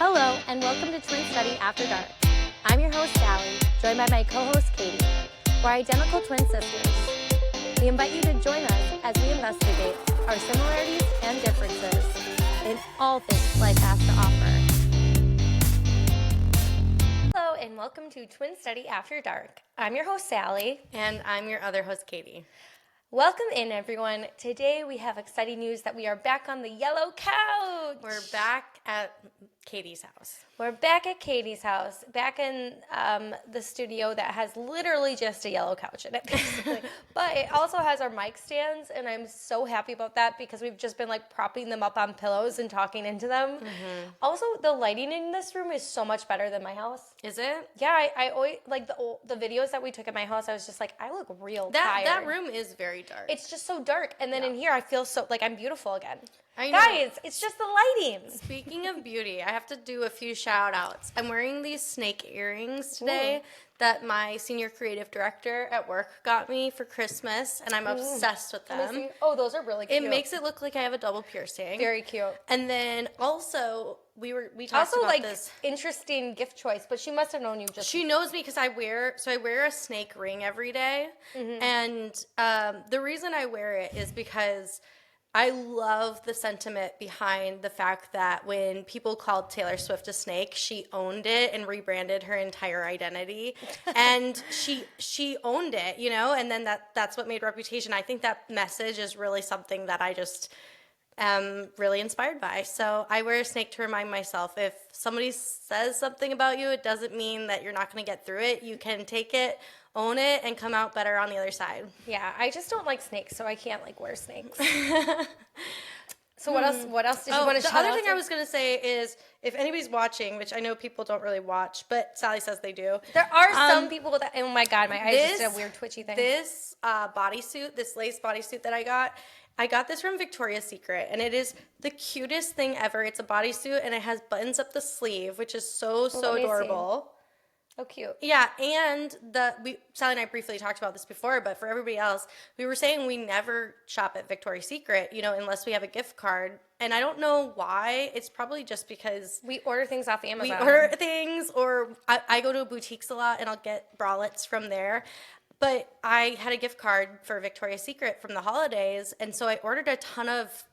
Hello, and welcome to Twin Study After Dark. I'm your host, Sally, joined by my co-host, Katie. We're identical twin sisters. We invite you to join us as we investigate our similarities and differences in all things life has to offer. Hello, and welcome to Twin Study After Dark. I'm your host, Sally. And I'm your other host, Katie. Welcome in, everyone. Today we have exciting news that we are back on the yellow couch. We're back at Katie's house. We're back at Katie's house, back in the studio that has literally just a yellow couch in it, basically. But it also has our mic stands, and I'm so happy about that because we've just been like propping them up on pillows and talking into them. Mm-hmm. Also, the lighting in this room is so much better than my house. Is it? Yeah, I always like the videos that we took at my house. I was just like, I look real tired. That room is very dark. It's just so dark, and then in here, I feel so like I'm beautiful again. I know. Guys, it's just the lighting. Speaking of beauty, I have to do a few shout outs. I'm wearing these snake earrings today that my senior creative director at work got me for Christmas, and I'm obsessed with them. Oh, those are really cute. It makes it look like I have a double piercing. Very cute. And then also, we talked about this. Interesting gift choice, but she must have known you just. She knows me because I wear a snake ring every day. Mm-hmm. And the reason I wear it is because I love the sentiment behind the fact that when people called Taylor Swift a snake, she owned it and rebranded her entire identity. And she owned it, you know, and then that's what made Reputation. I think that message is really something that I just am really inspired by. So I wear a snake to remind myself, if somebody says something about you, it doesn't mean that you're not going to get through it. You can take it, own it, and come out better on the other side. Yeah, I just don't like snakes, so I can't like wear snakes. So what else did you want to shout out? The other thing I was going to say is, if anybody's watching, which I know people don't really watch, but Sally says they do. There are some people that, oh my God, my eyes just did a weird twitchy thing. This bodysuit, this lace bodysuit that I got this from Victoria's Secret, and it is the cutest thing ever. It's a bodysuit, and it has buttons up the sleeve, which is so adorable. Oh, cute. Yeah, and Sally and I briefly talked about this before, but for everybody else, we were saying we never shop at Victoria's Secret, you know, unless we have a gift card. And I don't know why. It's probably just because we order things off Amazon. We order things, or I go to boutiques a lot, and I'll get bralettes from there. But I had a gift card for Victoria's Secret from the holidays, and so I ordered a ton of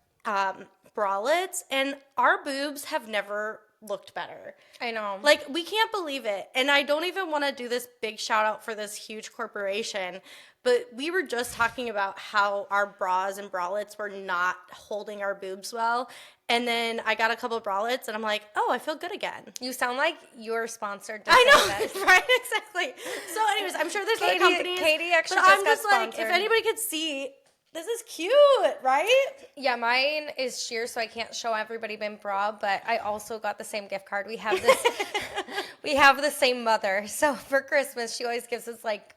bralettes, and our boobs have never looked better. I know. Like, we can't believe it. And I don't even want to do this big shout out for this huge corporation, but we were just talking about how our bras and bralettes were not holding our boobs well. And then I got a couple of bralettes, and I'm like, oh, I feel good again. You sound like you're sponsored. I know, right? Exactly. So anyways, I'm sure there's other companies. Katie actually but just I'm got just sponsored. like, if anybody could see, this is cute, right? Yeah, mine is sheer, so I can't show everybody my bra, but I also got the same gift card. We have this, we have the same mother. So for Christmas, she always gives us like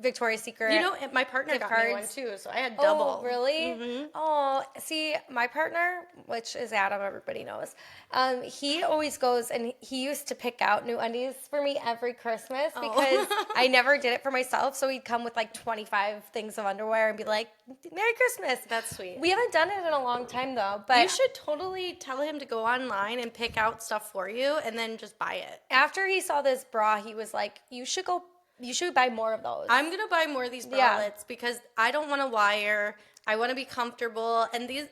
Victoria's Secret. You know, my partner got me one too, so I had double. Oh, really? Mm-hmm. Oh, see, my partner, which is Adam, everybody knows, he always goes, and he used to pick out new undies for me every Christmas because I never did it for myself. So he'd come with like 25 things of underwear and be like, Merry Christmas. That's sweet. We haven't done it in a long time though, but you should totally tell him to go online and pick out stuff for you and then just buy it. After he saw this bra, he was like, you should buy more of those. I'm going to buy more of these bralettes because I don't want to wire. I want to be comfortable. And these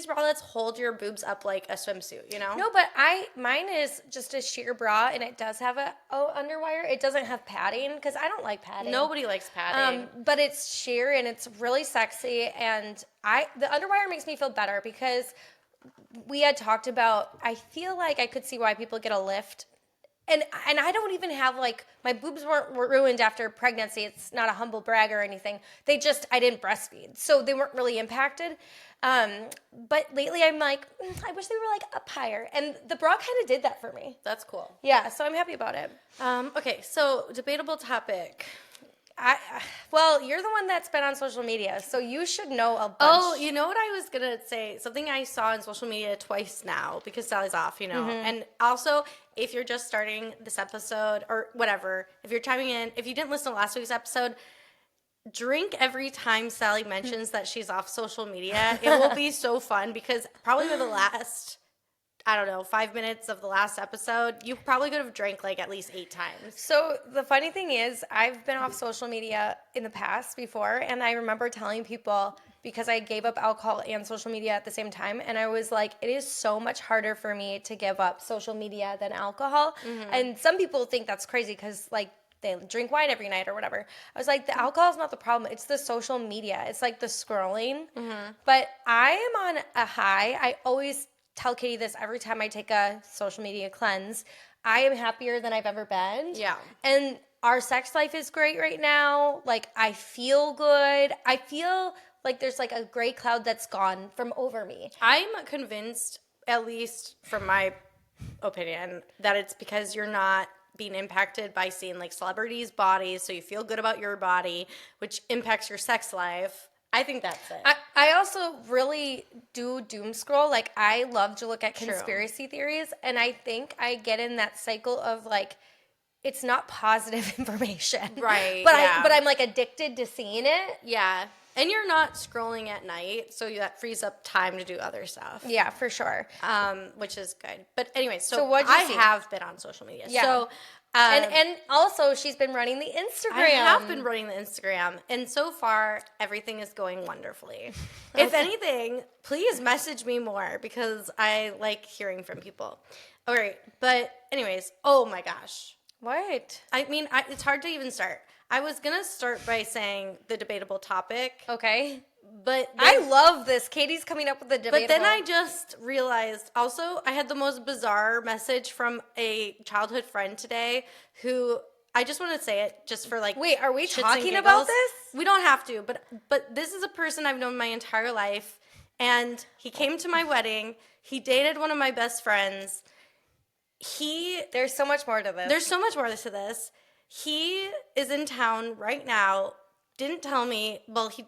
bralettes hold your boobs up like a swimsuit, you know? No, but mine is just a sheer bra, and it does have a underwire. It doesn't have padding because I don't like padding. Nobody likes padding. But it's sheer, and it's really sexy. And the underwire makes me feel better because we had talked about, I feel like I could see why people get a lift. And I don't even have, like, my boobs weren't ruined after pregnancy. It's not a humble brag or anything. I didn't breastfeed. So they weren't really impacted. But lately I'm like, I wish they were, like, up higher. And the bra kind of did that for me. That's cool. Yeah, so I'm happy about it. Okay, so debatable topic. Well, you're the one that's been on social media, so you should know a bunch. Oh, you know what I was going to say? Something I saw on social media twice now because Sally's off, you know. Mm-hmm. And also, if you're just starting this episode or whatever, if you're chiming in, if you didn't listen to last week's episode, drink every time Sally mentions that she's off social media. It will be so fun because probably for the last I don't know, 5 minutes of the last episode, you probably could have drank like at least 8 times. So the funny thing is, I've been off social media in the past before, and I remember telling people, because I gave up alcohol and social media at the same time, and I was like, it is so much harder for me to give up social media than alcohol. And some people think that's crazy because like they drink wine every night or whatever. I was like, the alcohol is not the problem. It's the social media. It's like the scrolling. But I am on a high. I always tell Katie this every time I take a social media cleanse. I am happier than I've ever been. Yeah. And our sex life is great right now. Like, I feel good. I feel like there's like a gray cloud that's gone from over me. I'm convinced, at least from my opinion, that it's because you're not being impacted by seeing like celebrities' bodies, so you feel good about your body, which impacts your sex life. I think that's it. I also really do doom scroll. Like, I love to look at True. conspiracy theories, and I think I get in that cycle of like, it's not positive information. Right, But yeah. but I'm like addicted to seeing it. Yeah. And you're not scrolling at night, so that frees up time to do other stuff. Yeah, for sure. Which is good. But anyway, So what'd you I see? have been on social media. Yeah. So And also she's been running the Instagram. I have been running the Instagram, and so far everything is going wonderfully. If anything, please message me more because I like hearing from people. All right, but anyways, oh my gosh. What? I mean, it's hard to even start. I was gonna start by saying the debatable topic, Okay. but I love this. Katie's coming up with the debatable. But then I just realized also I had the most bizarre message from a childhood friend today who I just want to say it just for like Wait, are we shits and talking about giggles. this? We don't have to, but this is a person I've known my entire life, and he came to my wedding. He dated one of my best friends. There's so much more to this. There's so much more to this. He is in town right now. Didn't tell me. Well, he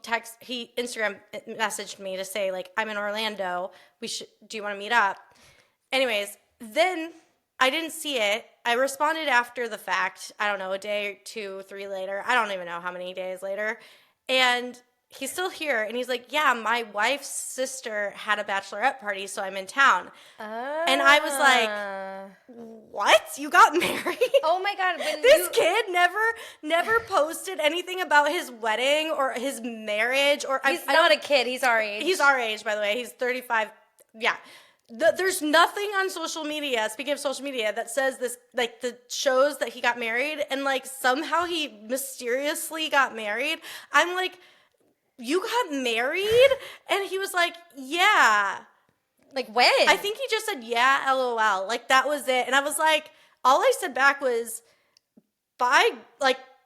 Instagram messaged me to say like, I'm in Orlando. Do you want to meet up? Anyways, then I didn't see it. I responded after the fact. I don't know, a day, 2, 3 later. I don't even know how many days later. And he's still here. And he's like, yeah, my wife's sister had a bachelorette party, so I'm in town. And I was like, what? You got married? oh my God. This kid never posted anything about his wedding or his marriage. Or He's not a kid. He's our age. He's our age, by the way. He's 35. Yeah. There's nothing on social media, speaking of social media, that says this, like, the shows that he got married, and, like, somehow he mysteriously got married. I'm like, you got married? And he was like, yeah. Like, when? I think he just said, yeah, LOL. Like, that was it. And I was like, all I said back was,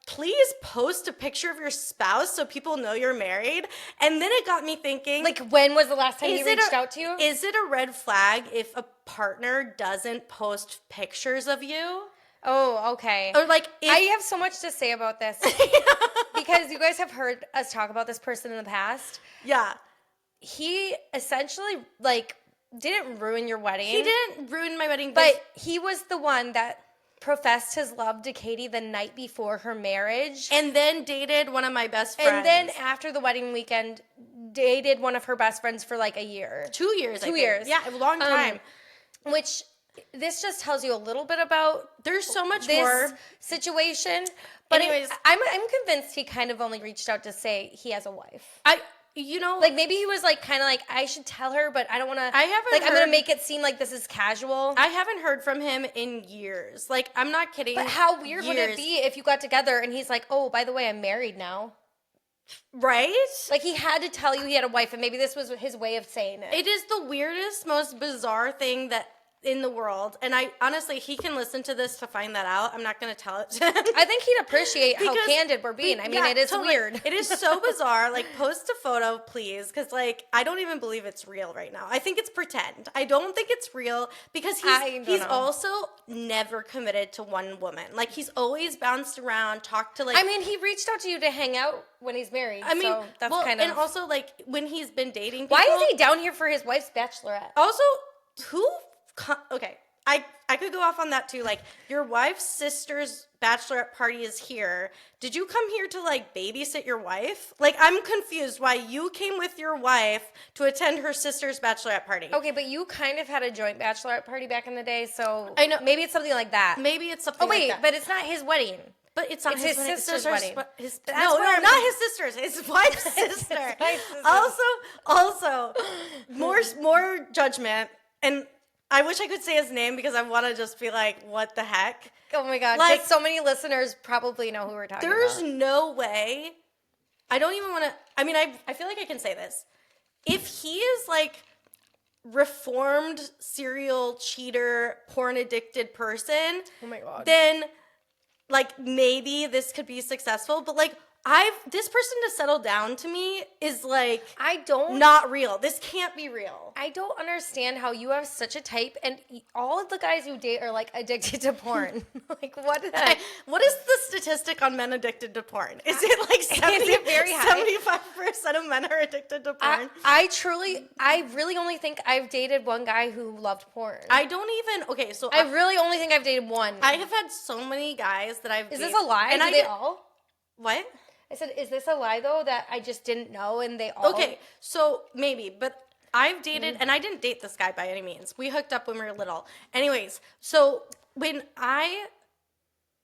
please post a picture of your spouse so people know you're married. And then it got me thinking. Like, when was the last time he reached out to you? Is it a red flag if a partner doesn't post pictures of you? Oh, okay. Or like, I have so much to say about this. Because you guys have heard us talk about this person in the past. Yeah. He essentially, like, didn't ruin your wedding. He didn't ruin my wedding. But he was the one that professed his love to Katie the night before her marriage. And then dated one of my best friends. And then after the wedding weekend, dated one of her best friends for like a year. 2 years, 2 years. Yeah, a long time. Which, this just tells you a little bit about There's so much this more. situation. But Anyways. I'm convinced he kind of only reached out to say he has a wife. Like Maybe he was like kind of like, I should tell her, but I don't want to. I haven't I'm gonna heard- make it seem like this is casual. I haven't heard from him in years. Like, I'm not kidding. But how weird would Years. it be if you got together and he's like, oh, by the way, I'm married now? Right? Like, he had to tell you he had a wife, and maybe this was his way of saying it. It is the weirdest, most bizarre thing that in the world. And I honestly, he can listen to this to find that out. I'm not going to tell it to him. I think he'd appreciate how Because- candid we're being. I mean, Yeah, it is totally. weird. It is so bizarre. Like, post a photo, please. Because, like, I don't even believe it's real right now. I think it's pretend. I don't think it's real because I don't he's know. also never committed to one woman. Like, he's always bounced around, talked to, like... I mean, he reached out to you to hang out when he's married. I mean, so that's well, kind of. and also, like, when he's been dating people... Why is he down here for his wife's bachelorette? Also, okay, I could go off on that too. Like, your wife's sister's bachelorette party is here. Did you come here to like babysit your wife? Like, I'm confused why you came with your wife to attend her sister's bachelorette party. Okay, but you kind of had a joint bachelorette party back in the day, so I know. maybe it's something like that. Maybe it's something Oh wait, like that. but it's not his wedding. But it's not It's his wedding, sister's her wedding. No, where I'm- not his sister's. His wife's sister. wife's sister. Also, more judgment. And I wish I could say his name because I want to just be like, what the heck? Oh my god! Like, Like, so many listeners probably know who we're talking There's about. no way. I don't even want to. I mean, I feel like I can say this. If he is like reformed serial cheater, porn addicted person, Oh my god! then like maybe this could be successful. But like this person to settle down to me is like I don't not real. This can't be real. I don't understand how you have such a type, and all of the guys you date are like addicted to porn. Like, what? What is the statistic on men addicted to porn? Is it like 70, it very high? 75% of men are addicted to porn? I really only think I've dated one guy who loved porn. I don't even. Okay, so I really only think I've dated one. I have had so many guys that I've. Is dated, this a lie? And Do I they all? What? I said, is this a lie though that I just didn't know and they all? Okay, so maybe, but I've dated, and I didn't date this guy by any means. We hooked up when we were little. Anyways, so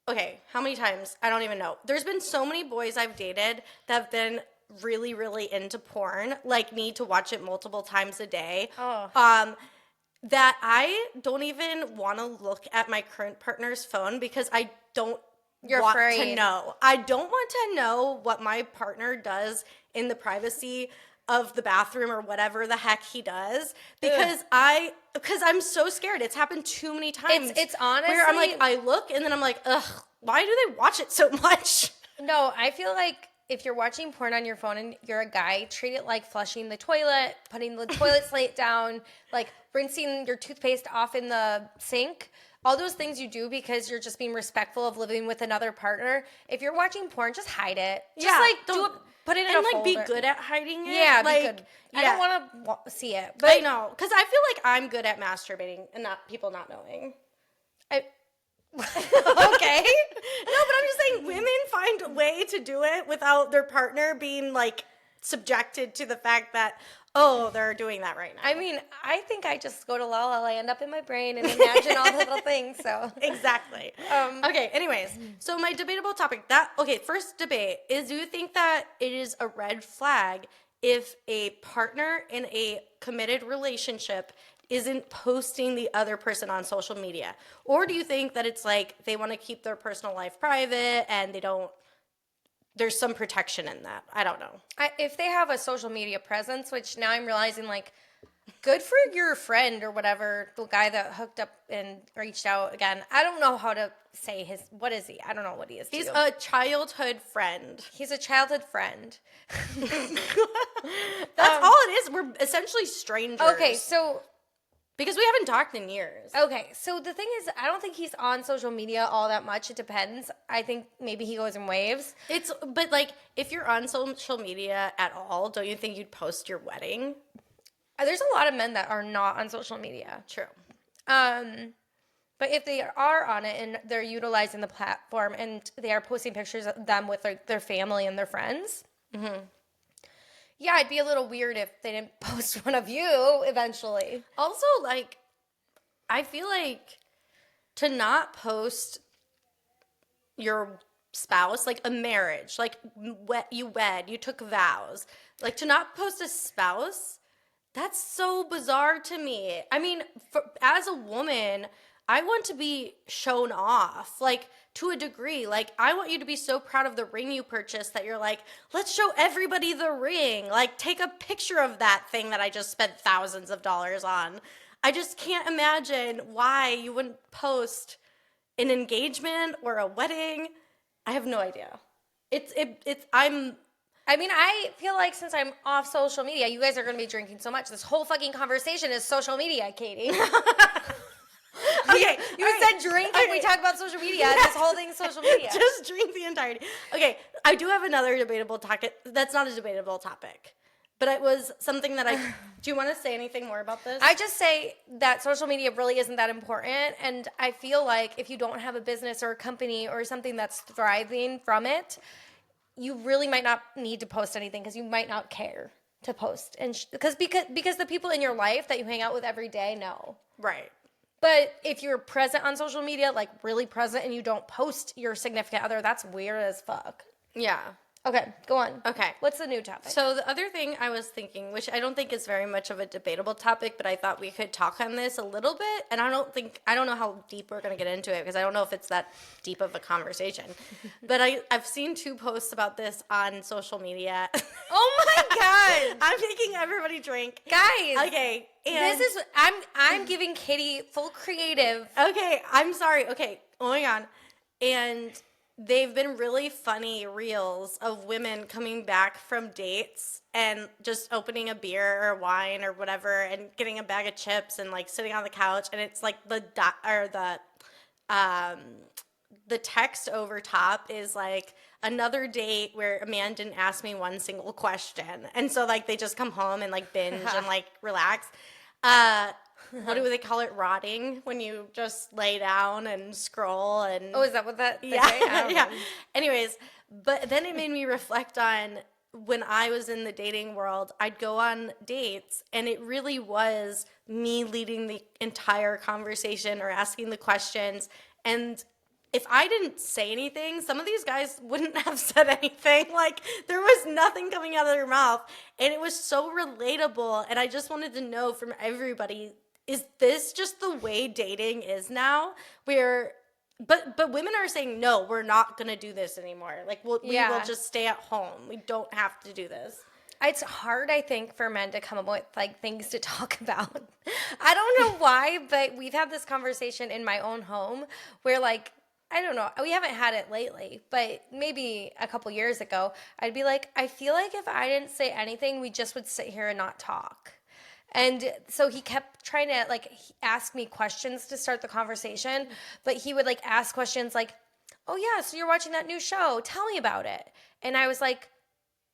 okay, how many times? I don't even know. There's been so many boys I've dated that have been really, really into porn, like need to watch it multiple times a day. Oh. That I don't even want to look at my current partner's phone because I don't You're want to afraid. know. I don't want to know what my partner does in the privacy of the bathroom or whatever the heck he does because I'm so scared. It's happened too many times. It's honestly where I'm like, I look and then I'm like, ugh, why do they watch it so much? No, I feel like if you're watching porn on your phone and you're a guy, treat it like flushing the toilet, putting the toilet slate down, like rinsing your toothpaste off in the sink. All those things you do because you're just being respectful of living with another partner. If you're watching porn, just hide it. Just put it in and a like folder. be good at hiding it. Yeah, like, be good. Yeah. I don't want to see it, I but know, because I feel like I'm good at masturbating and not people not knowing. okay. No, but I'm just saying women find a way to do it without their partner being like subjected to the fact that, oh, they're doing that right now. I mean, I think I just go to La La Land up in my brain and imagine all the little things. So Exactly. Okay, anyways, so my debatable topic, first debate is, do you think that it is a red flag if a partner in a committed relationship isn't posting the other person on social media? Or do you think that it's like they want to keep their personal life private and there's some protection in that? I don't know. if they have a social media presence, which now I'm realizing, like, good for your friend or whatever, the guy that hooked up and reached out again. I don't know how to say what is he? I don't know what he is. He's a childhood friend. He's a childhood friend. That's all it is. We're essentially strangers. Okay, so Because we haven't talked in years. so the thing is, I don't think he's on social media all that much. It depends. I think maybe he goes in waves. But like, if you're on social media at all, don't you think you'd post your wedding? There's a lot of men that are not on social media. True. But if they are on it and they're utilizing the platform and they are posting pictures of them with their family and their friends, yeah, it'd be a little weird if they didn't post one of you eventually. Also, like, I feel like to not post your spouse, like a marriage, like you took vows, like to not post a spouse, that's so bizarre to me. I mean, as a woman, I want to be shown off, like, to a degree. Like, I want you to be so proud of the ring you purchased that you're like, let's show everybody the ring. Like, take a picture of that thing that I just spent thousands of dollars on. I just can't imagine why you wouldn't post an engagement or a wedding. I have no idea. I mean, I feel like since I'm off social media, you guys are going to be drinking so much. This whole fucking conversation is social media, Katie. Okay, You said drink and we talk about social media. This whole thing is social media. Just drink the entirety. Okay, I do have another debatable topic. That's not a debatable topic. But it was something that do you want to say anything more about this? I just say that social media really isn't that important. And I feel like if you don't have a business or a company or something that's thriving from it, you really might not need to post anything because you might not care to post. And because the people in your life that you hang out with every day know. Right. But if you're present on social media, like really present, and you don't post your significant other, that's weird as fuck. Yeah. Okay, go on. Okay. What's the new topic? So the other thing I was thinking, which I don't think is very much of a debatable topic, but I thought we could talk on this a little bit. And I don't know how deep we're going to get into it because I don't know if it's that deep of a conversation. But I've seen 2 posts about this on social media. Oh my god, I'm making everybody drink. guys! Okay. This is I'm giving Katie full creative. Okay, I'm sorry. Okay, going on. And they've been really funny reels of women coming back from dates and just opening a beer or wine or whatever and getting a bag of chips and like sitting on the couch, and it's like the text over top is like another date where a man didn't ask me one single question, and so like they just come home and like binge and like relax. What do they call it? Rotting, when you just lay down and scroll and Oh, is that what that? yeah, yeah. Anyways, but then it made me reflect on when I was in the dating world. I'd go on dates, and it really was me leading the entire conversation or asking the questions. And if I didn't say anything, some of these guys wouldn't have said anything. Like, there was nothing coming out of their mouth, and it was so relatable. And I just wanted to know from everybody, is this just the way dating is now? But women are saying, no, we're not going to do this anymore. Like, we will just stay at home. We don't have to do this. It's hard, I think, for men to come up with like things to talk about. I don't know why, but we've had this conversation in my own home where like, I don't know, we haven't had it lately, but maybe a couple years ago, I'd be like, I feel like if I didn't say anything, we just would sit here and not talk. And so he kept trying to like ask me questions to start the conversation, but he would like ask questions like, oh yeah, so you're watching that new show, tell me about it. And I was like,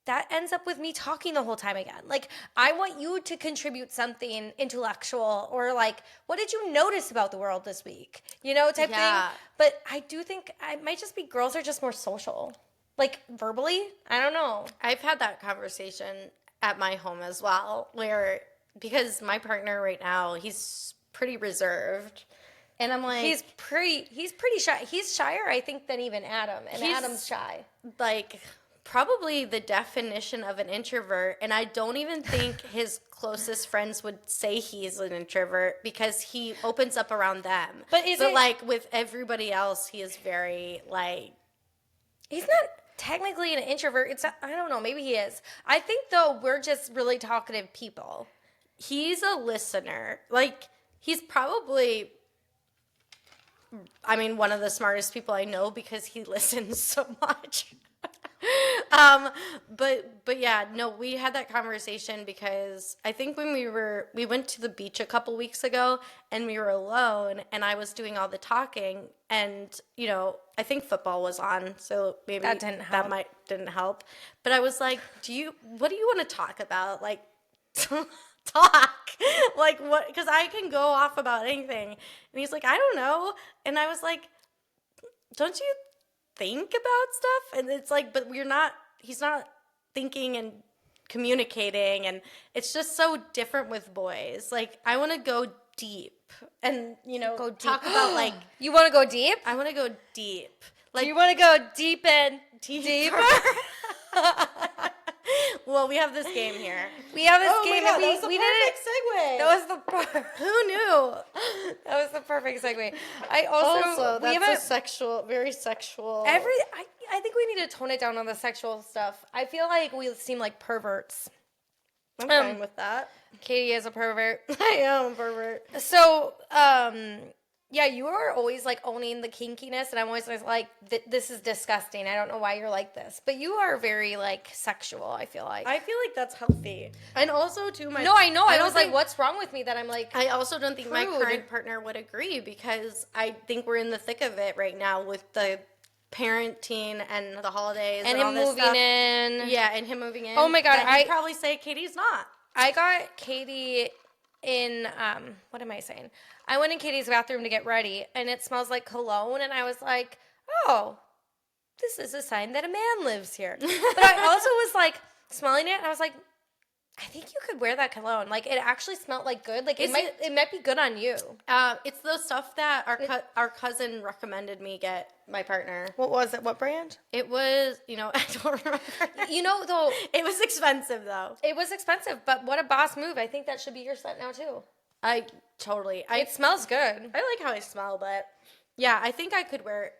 that ends up with me talking the whole time again. Like, I want you to contribute something intellectual or like, what did you notice about the world this week? You know, type thing. But I do think it might just be girls are just more social. Like, verbally? I don't know. I've had that conversation at my home as well, because my partner right now, he's pretty reserved. And I'm like, he's pretty shy. He's shyer, I think, than even Adam. And Adam's shy. Like, probably the definition of an introvert. And I don't even think his closest friends would say he's an introvert because he opens up around them. But like with everybody else, he is very like, he's not technically an introvert. I don't know, maybe he is. I think though we're just really talkative people. He's a listener. Like, he's probably, I mean, one of the smartest people I know because he listens so much. But yeah, no, we had that conversation because I think when we went to the beach a couple weeks ago and we were alone and I was doing all the talking and, you know, I think football was on, so maybe that didn't help. But I was like, what do you want to talk about? Like, talk. Like, what? Because I can go off about anything. And he's like, I don't know. And I was like, don't you think about stuff? And it's like, but he's not thinking and communicating, and it's just so different with boys. Like, I want to go deep and, you know, talk about like, you want to go deep? I want to go deep. Like, do you want to go deep and deeper? Well, we have this game here. We have this game, God, and we did it. Segue. That was the Who knew? That was the perfect segue. I also that's very sexual. I think we need to tone it down on the sexual stuff. I feel like we seem like perverts. I'm fine with that. Katie is a pervert. I am a pervert. So, yeah, you are always like owning the kinkiness, and I'm always like, this is disgusting. I don't know why you're like this, but you are very like sexual. I feel like that's healthy, and also too much. No, I know. I was like, what's wrong with me that I'm like? I also don't think my current partner would agree because I think we're in the thick of it right now with the parenting and the holidays And all him this moving stuff. in. Yeah, and him moving in. Oh my God, He'd probably say Katie's not. I got Katie in, what am I saying? I went in Katie's bathroom to get ready, and it smells like cologne, and I was like, oh, this is a sign that a man lives here. But I also was like smelling it, and I was like, I think you could wear that cologne. Like, it actually smelled like good. Like, it might be good on you. It's the stuff that our cousin recommended me get my partner. What was it? What brand? It was, I don't remember. Though, It was expensive, though. it was expensive, but what a boss move. I think that should be your scent now, too. It smells good. I like how I smell, but yeah, I think I could wear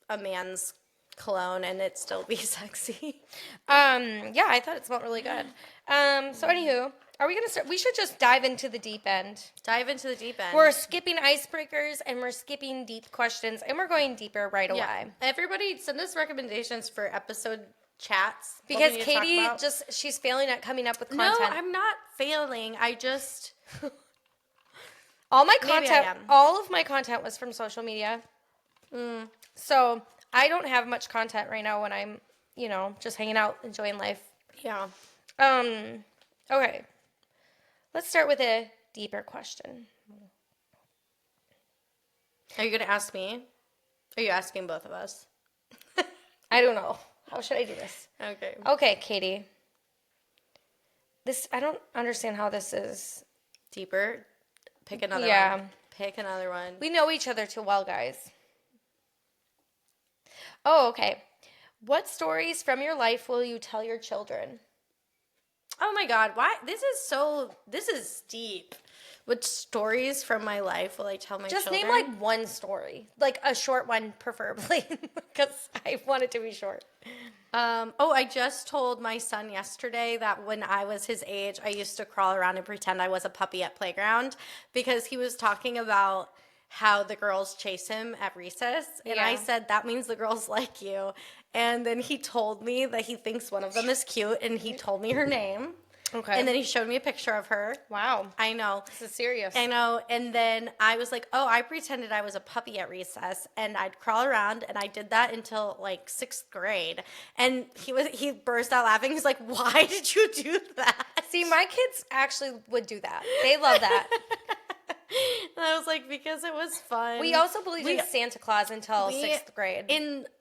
a man's cologne and it still be sexy. Yeah, I thought it smelled really good. So anywho, are we gonna start? We should just dive into the deep end. Dive into the deep end. We're skipping icebreakers and we're skipping deep questions and we're going deeper right away. Everybody send us recommendations for episode chats. Because Katie she's failing at coming up with content. No, I'm not failing. I just all my Maybe content, I am. all of my content was from social media. So I don't have much content right now when I'm, just hanging out, enjoying life. Yeah. Okay. Let's start with a deeper question. Are you gonna ask me? Are you asking both of us? I don't know. How should I do this? Okay. Okay, Katie. I don't understand how this is. Deeper. Pick another one. Pick another one. We know each other too well, guys. Oh, okay. What stories from your life will you tell your children? Oh my God, why? This is deep. What stories from my life will I tell my Just children? name like one story. Like a short one, preferably. Because I want it to be short. I just told my son yesterday that when I was his age, I used to crawl around and pretend I was a puppy at playground because he was talking about how the girls chase him at recess. And I said, that means the girls like you. And then he told me that he thinks one of them is cute and he told me her name. Okay. And then he showed me a picture of her. Wow. I know. This is serious. I know. And then I was like, I pretended I was a puppy at recess and I'd crawl around and I did that until like 6th grade. And he burst out laughing. He's like, why did you do that? See, my kids actually would do that. They love that. And I was like, because it was fun. We also believed in Santa Claus until 6th grade.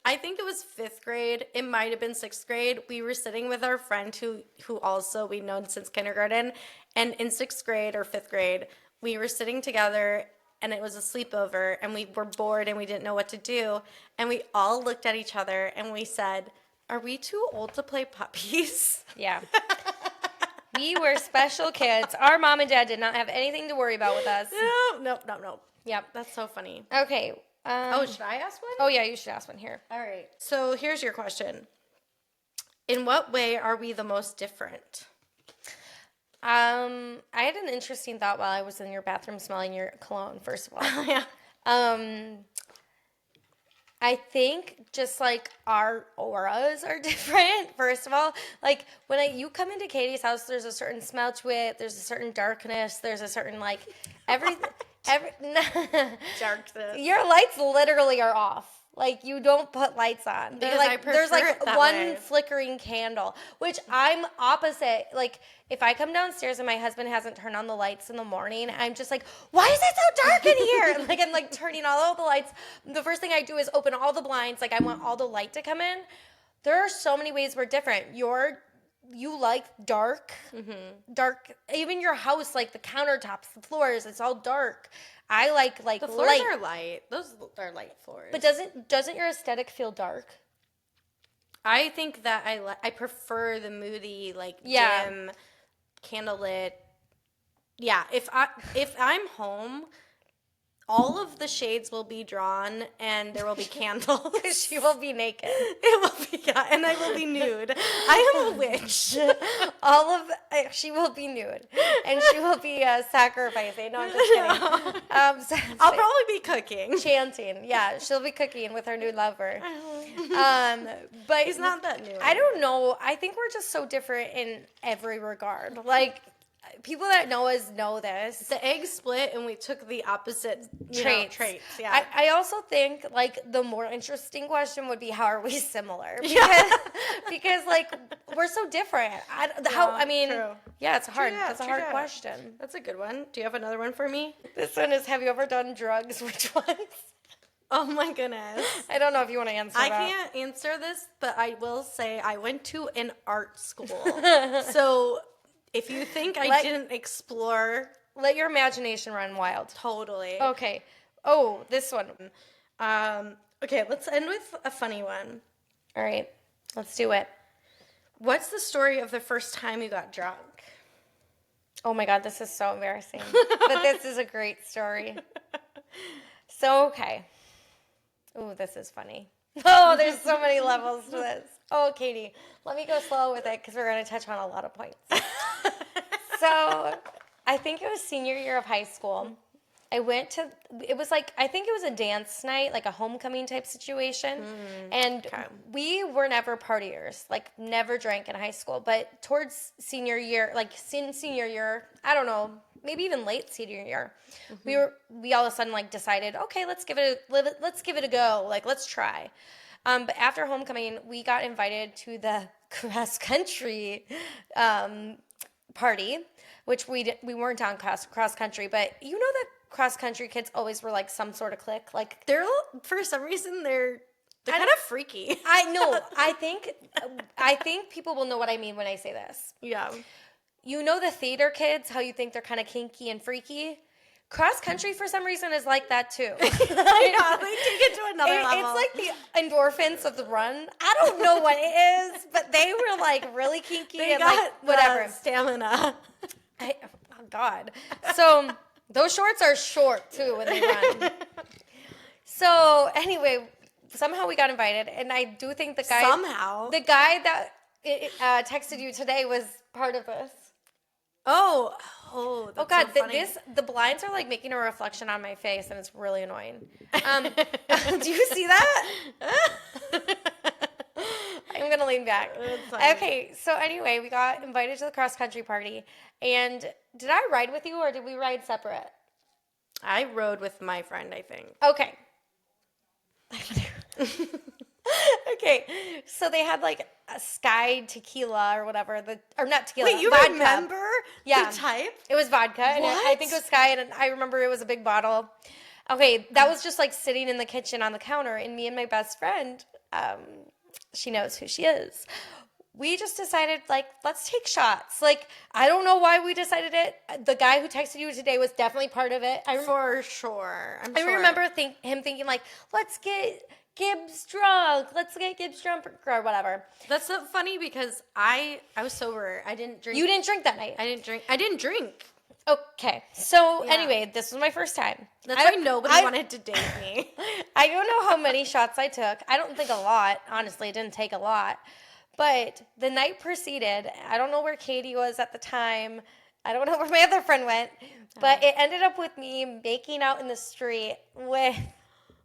I think it was 5th grade. It might have been 6th grade. We were sitting with our friend who also we've known since kindergarten. And in 6th grade or 5th grade, we were sitting together and it was a sleepover and we were bored and we didn't know what to do. And we all looked at each other and we said, are we too old to play puppies? Yeah. We were special kids. Our mom and dad did not have anything to worry about with us. No. Yep. That's so funny. Okay. Should I ask one? Oh, yeah, you should ask one here. All right. So here's your question. In what way are we the most different? I had an interesting thought while I was in your bathroom smelling your cologne, first of all. Yeah. I think just like our auras are different. First of all, like when you come into Katie's house, there's a certain smell to it. There's a certain darkness. There's a certain like everything. Darkness. Your lights literally are off. Like you don't put lights on. Because like I prefer there's like it that one way. flickering candle, which I'm opposite. Like if I come downstairs and my husband hasn't turned on the lights in the morning, I'm just like, why is it so dark in here? Like I'm like turning all of the lights. The first thing I do is open all the blinds. Like I want all the light to come in. There are so many ways we're different. You like dark, dark. Even your house, like the countertops, the floors, it's all dark. I like The floors light. are light. Those are light floors. But doesn't your aesthetic feel dark? I think that I prefer the moody, like dim, candlelit. Yeah, if I'm home, all of the shades will be drawn and there will be candles. She will be naked. It will be, and I will be nude. I am a witch. She will be nude, and she will be sacrificing. No, I'm just kidding. I'll probably be cooking. Chanting. Yeah, she'll be cooking with her new lover. But He's not that new. I don't know. I think we're just so different in every regard. Like, people that know us know this. The egg split and we took the opposite traits. Yeah. I also think like the more interesting question would be how are we similar? Because like we're so different. True. Yeah, it's hard. yeah, That's a true hard that. question. That's a good one. Do you have another one for me? This one is, have you ever done drugs? Which ones? Oh my goodness. I don't know if you want to answer I that. can't answer this, but I will say I went to an art school. So if you think I didn't explore, Let your imagination run wild. totally. Okay. Oh, this one. Okay, let's end with a funny one. All right. Let's do it. What's the story of the first time you got drunk? Oh my God, this is so embarrassing. But this is a great story. So, okay. Ooh, this is funny. Oh, there's so many levels to this. Oh, Katie, let me go slow with it because we're going to touch on a lot of points. So, I think it was senior year of high school. I went to, it was like, I think it was a dance night, like a homecoming type situation. And we were never partiers, like never drank in high school. But towards senior year, like senior year, I don't know, maybe even late senior year, we all of a sudden like decided, okay, let's give it a go. Like, let's try. But after homecoming, we got invited to the cross country party, which we weren't on cross country, but you know that cross country kids always were like some sort of clique. Like They're, for some reason, they're kind of freaky. I know. I think people will know what I mean when I say this. Yeah. You know the theater kids, how you think they're kind of kinky and freaky? Cross country for some reason is like that too. I know, they take it to another level. It's like the endorphins of the run. I don't know what it is, but they were like really kinky they and got like whatever. Stamina. Oh God. So those shorts are short too when they run. So anyway, somehow we got invited, and I do think the guy that texted you today was part of this. Oh, that's God, so funny. the blinds are like making a reflection on my face, and it's really annoying. Do you see that? I'm gonna lean back. Okay, so anyway, we got invited to the cross country party, and did I ride with you or did we ride separate? I rode with my friend, I think. Okay. Okay, so they had like a Sky tequila or whatever, or not tequila. Wait, you vodka. remember the type? It was vodka, and I think it was Sky, and I remember it was a big bottle. Okay, that was just like sitting in the kitchen on the counter, and me and my best friend, she knows who she is. We just decided, like, let's take shots. Like, I don't know why we decided it. The guy who texted you today was definitely part of it. For sure. I remember him thinking, like, let's get Gibbs drunk. Let's get Gibbs drunk or whatever. That's so funny because I was sober. I didn't drink. You didn't drink that night. I didn't drink. Okay. So, anyway, this was my first time. That's why nobody wanted to date me. I don't know how many shots I took. I don't think a lot. Honestly, it didn't take a lot. But the night proceeded. I don't know where Katie was at the time. I don't know where my other friend went. But it ended up with me making out in the street with...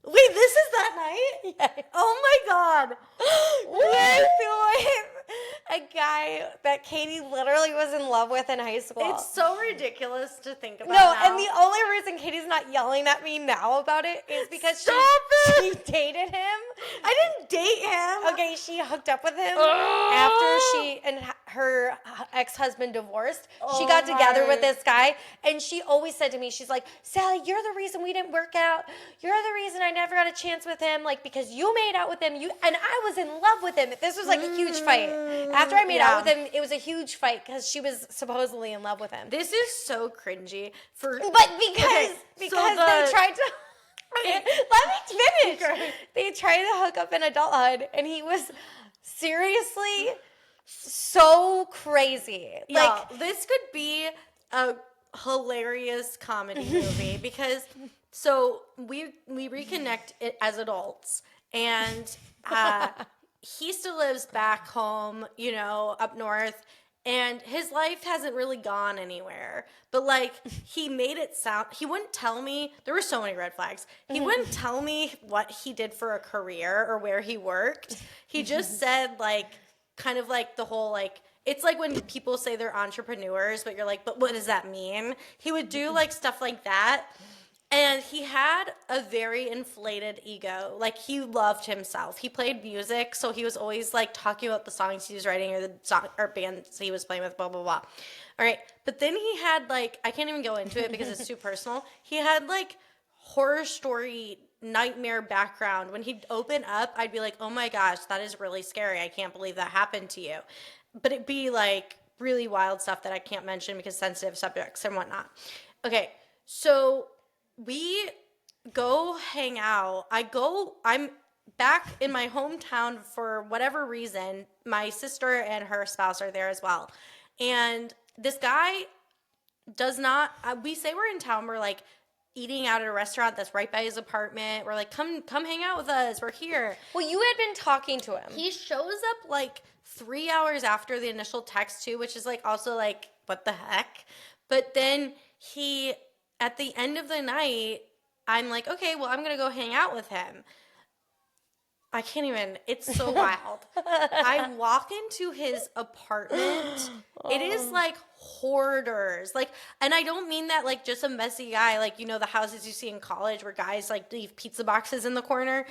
Wait, this is that night? Yes. Oh my God. with a guy that Katie literally was in love with in high school. It's so ridiculous to think about. No, and the only reason Katie's not yelling at me now about it is because she dated him. I didn't date him. Okay, she hooked up with him after she and her ex-husband divorced. She got together with this guy, and she always said to me, she's like, Sally, you're the reason we didn't work out. You're the reason I never got a chance with him, like, because you made out with him, and I was in love with him. This was like a huge fight. After I made out with him, it was a huge fight because she was supposedly in love with him. This is so cringy. But because they tried to... Let me finish. They tried to hook up in adulthood, and he was seriously so crazy. Like, this could be a hilarious comedy movie because we reconnect it as adults, and he still lives back home, up north. And his life hasn't really gone anywhere. But, like, he made it sound... He wouldn't tell me... There were so many red flags. He wouldn't tell me what he did for a career or where he worked. He just said, like, kind of like the whole, like, it's like when people say they're entrepreneurs, but you're like, but what does that mean? He would do like stuff like that. And he had a very inflated ego. Like, he loved himself. He played music, so he was always like talking about the songs he was writing or the song or bands he was playing with, blah, blah, blah. All right. But then he had like, I can't even go into it because it's too personal. He had like horror story nightmare background. When he'd open up, I'd be like, oh my gosh, that is really scary. I can't believe that happened to you. But it'd be like really wild stuff that I can't mention because sensitive subjects and whatnot. Okay. So we go hang out. I'm back in my hometown for whatever reason. My sister and her spouse are there as well. And this guy does not, we say we're in town, we're like eating out at a restaurant that's right by his apartment. We're like, come hang out with us. We're here. Well, you had been talking to him. He shows up like 3 hours after the initial text too, which is like also like, what the heck? But then at the end of the night, I'm like, okay, well, I'm going to go hang out with him. I can't even, it's so wild. I walk into his apartment. It is like hoarders. Like, and I don't mean that like just a messy guy, like, you know, the houses you see in college where guys like leave pizza boxes in the corner.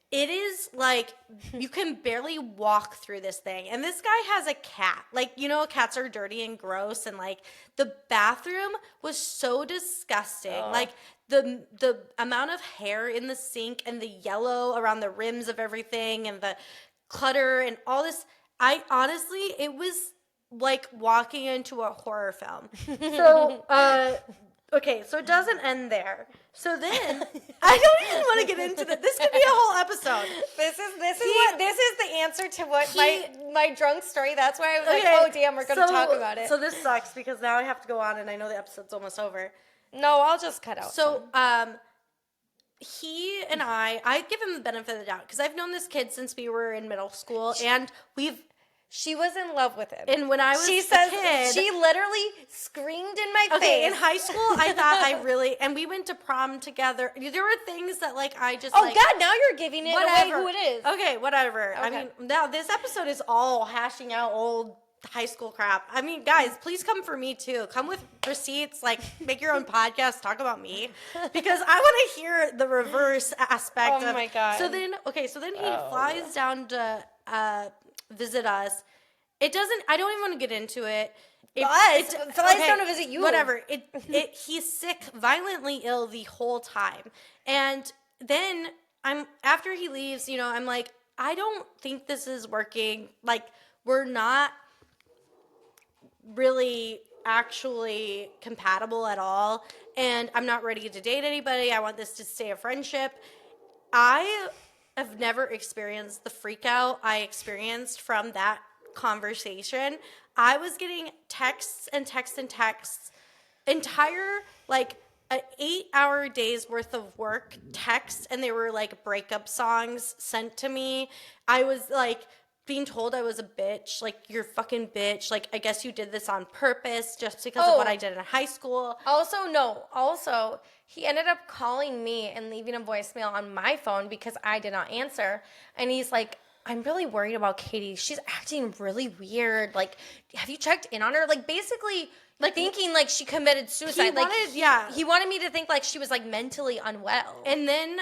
It is like you can barely walk through this thing. And this guy has a cat. Like, you know, cats are dirty and gross. And like the bathroom was so disgusting. Like the amount of hair in the sink and the yellow around the rims of everything and the clutter and all this. I honestly, it was like walking into a horror film. So, okay, so it doesn't end there. So then, I don't even want to get into this. This could be a whole episode. This is the answer to what my drunk story. That's why I was like, oh damn, we're gonna talk about it. So this sucks because now I have to go on, and I know the episode's almost over. No, I'll just cut out. So, he and I give him the benefit of the doubt because I've known this kid since we were in middle school, and She was in love with him. And when I was she literally screamed in my face. Okay, in high school, I thought and we went to prom together. There were things that like I just. Oh God! Now you're giving it away who it is. Okay, whatever. Okay. I mean, now this episode is all hashing out old high school crap. I mean, guys, please come for me too. Come with receipts. Like, make your own podcast. Talk about me because I want to hear the reverse aspect. Oh my God! So then he flies down to visit us. I don't even want to get into it. Flies down to visit you. Whatever. He's sick, violently ill the whole time. And then after he leaves, you know, I'm like, I don't think this is working. Like, we're not really actually compatible at all. And I'm not ready to date anybody. I want this to stay a friendship. I've never experienced the freak out I experienced from that conversation. I was getting texts, entire like an 8-hour day's worth of work texts, and they were like breakup songs sent to me. I was like being told I was a bitch, like, you're fucking bitch. Like, I guess you did this on purpose just because of what I did in high school. Also, he ended up calling me and leaving a voicemail on my phone because I did not answer. And he's like, I'm really worried about Katie. She's acting really weird. Like, have you checked in on her? Like, basically, like thinking like she committed suicide. He wanted me to think like she was like mentally unwell. And then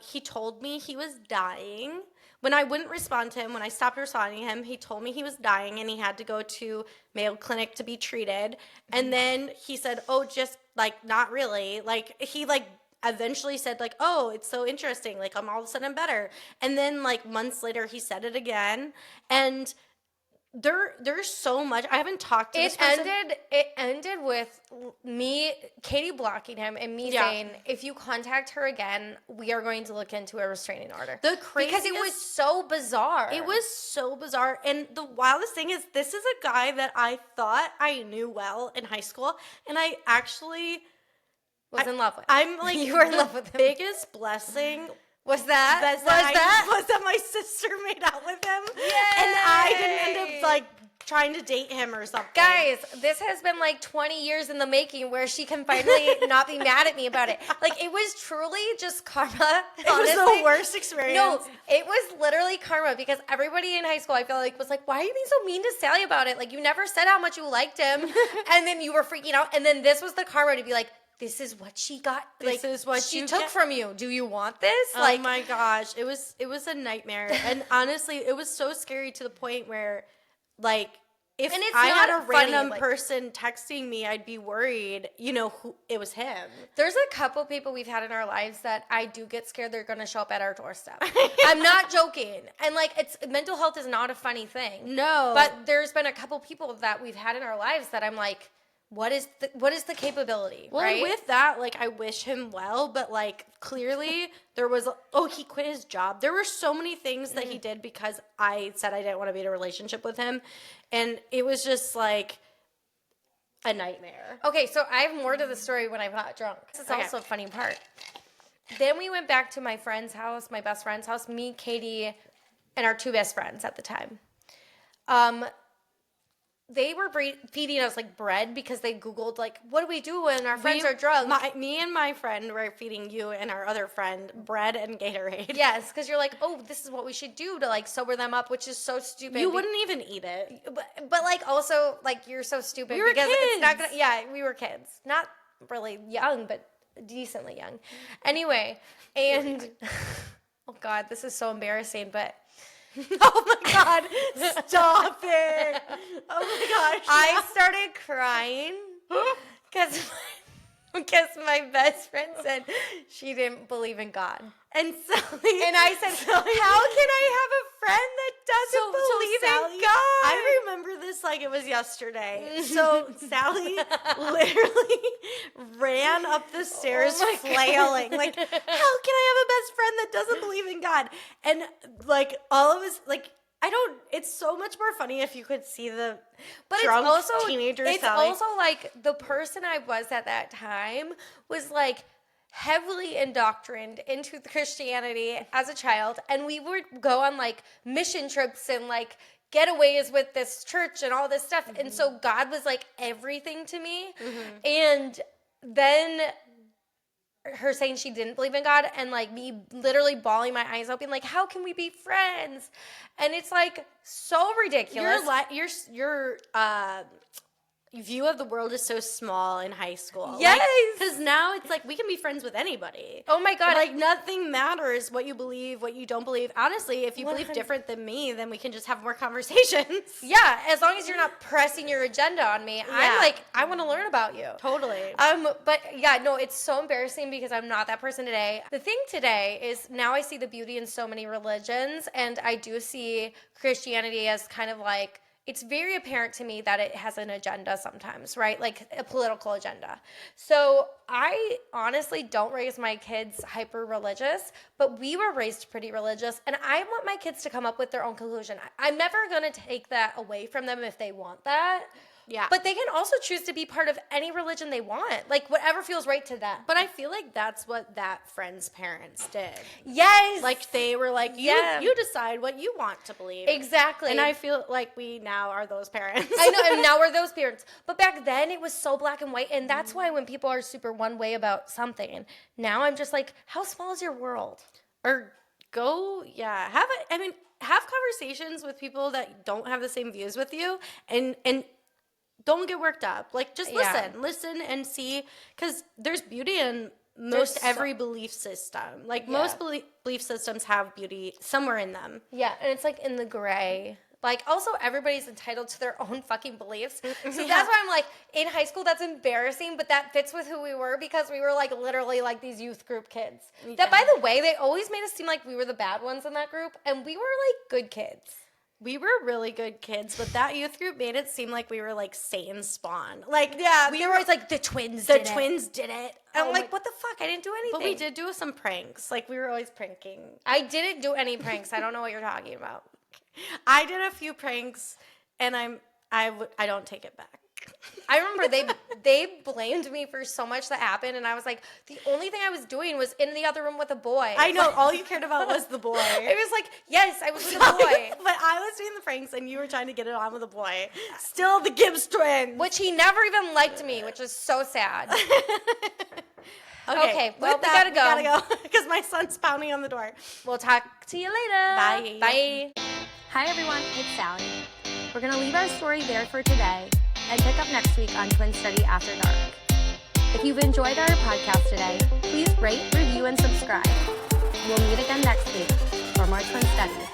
he told me he was dying. When I wouldn't respond to him, when I stopped responding to him, he told me he was dying and he had to go to Mayo Clinic to be treated. And then he said, oh, just like, not really. Like, he like eventually said like, oh, it's so interesting. Like, I'm all of a sudden better. And then like months later, he said it again. And there's so much. I haven't talked to this person. It ended with me, Katie blocking him, and me saying, if you contact her again, we are going to look into a restraining order. Because it was so bizarre. It was so bizarre. And the wildest thing is, this is a guy that I thought I knew well in high school, and I actually was in love with. I'm like, you were in love with him. Biggest blessing was that my sister made out with him. Yay! And I didn't end up like trying to date him or something. Guys, this has been like 20 years in the making where she can finally not be mad at me about it. Like, it was truly just karma. It was the worst experience. No, it was literally karma because everybody in high school, I feel like, was like, why are you being so mean to Sally about it? Like, you never said how much you liked him. And then you were freaking out. And then this was the karma to be like, this is what she got. This is what she you took get. from you. Do you want this? Oh my gosh. It was a nightmare. And honestly, it was so scary to the point where, like, if And it's I had not a funny, random like- person texting me, I'd be worried, who it was him. There's a couple people we've had in our lives that I do get scared they're going to show up at our doorstep. I'm not joking. And like, mental health is not a funny thing. No. But there's been a couple people that we've had in our lives that I'm like, what is the capability, Well, right? and with that, like, I wish him well, but like, clearly there was, he quit his job. There were so many things that he did because I said I didn't want to be in a relationship with him. And it was just like a nightmare. Okay, so I have more to the story when I got drunk. This is Okay. also a funny part. Then we went back to my friend's house, my best friend's house, me, Katie, and our two best friends at the time. They were feeding us like bread because they Googled like, what do we do when our friends are drunk? Me and my friend were feeding you and our other friend bread and Gatorade. Yes, because you're like, oh, this is what we should do to like sober them up, which is so stupid. You wouldn't even eat it. but like also like you're so stupid We were because it's not kids. gonna. Yeah, we were kids, not really young, but decently young. Anyway, and oh god, this is so embarrassing, but. Oh my God. Stop it. Oh my gosh. I started crying because my best friend said she didn't believe in God. And Sally. And I said, how can I have a friend that doesn't believe Sally, in God? I remember this like it was yesterday. So Sally literally ran up the stairs Oh my flailing. Like, how can I have a best friend that doesn't believe in God? And like all of us, like, it's so much more funny if you could see the drunk teenager it's Sally. also like the person I was at that time was like heavily indoctrined into Christianity as a child, and we would go on like mission trips and like getaways with this church and all this stuff, and so God was like everything to me. And then her saying she didn't believe in God and like me literally bawling my eyes open like, how can we be friends? And it's like so ridiculous. Your view of the world is so small in high school. Yes. Because now it's like we can be friends with anybody. Oh my God. Like nothing matters what you believe, what you don't believe. Honestly, if you believe 100 different than me, then we can just have more conversations. Yeah, as long as you're not pressing your agenda on me. I'm like, I want to learn about you. Totally. But yeah, no, it's so embarrassing because I'm not that person today. The thing today is now I see the beauty in so many religions, and I do see Christianity as kind of like, it's very apparent to me that it has an agenda sometimes, right? Like a political agenda. So I honestly don't raise my kids hyper religious, but we were raised pretty religious, and I want my kids to come up with their own conclusion. I'm never going to take that away from them if they want that. Yeah. But they can also choose to be part of any religion they want, like whatever feels right to them. But I feel like that's what that friend's parents did. Yes. Like they were like, you decide what you want to believe. Exactly. And I feel like we now are those parents. I know, and now we're those parents. But back then it was so black and white, and that's why when people are super one way about something, now I'm just like, how small is your world? Or go, have conversations with people that don't have the same views with you, and don't get worked up. Like, just listen and see, because there's beauty in most every belief system. Like, most belief systems have beauty somewhere in them. Yeah, and it's like in the gray. Like, also, everybody's entitled to their own fucking beliefs. So that's why I'm like, in high school, that's embarrassing, but that fits with who we were because we were, like, literally, like, these youth group kids. Yeah. That, by the way, they always made us seem like we were the bad ones in that group, and we were, like, good kids. We were really good kids, but that youth group made it seem like we were, like, Satan's spawn. Like, We were always like, the twins did it. And I'm like, what the fuck? I didn't do anything. But we did do some pranks. Like, we were always pranking. I didn't do any pranks. I don't know what you're talking about. I did a few pranks, and I don't take it back. I remember they blamed me for so much that happened, and I was like, the only thing I was doing was in the other room with a boy. I know, all you cared about was the boy. It was like, yes, I was with a boy. But I was doing the pranks and you were trying to get it on with a boy. Still the Gibbs twins. Which he never even liked me, which is so sad. Okay, well, with that, we gotta go because my son's pounding on the door. We'll talk to you later. Bye. Bye. Hi everyone, it's Sally. We're going to leave our story there for today and pick up next week on Twin Study After Dark. If you've enjoyed our podcast today, please rate, review, and subscribe. We'll meet again next week for more Twin Studies.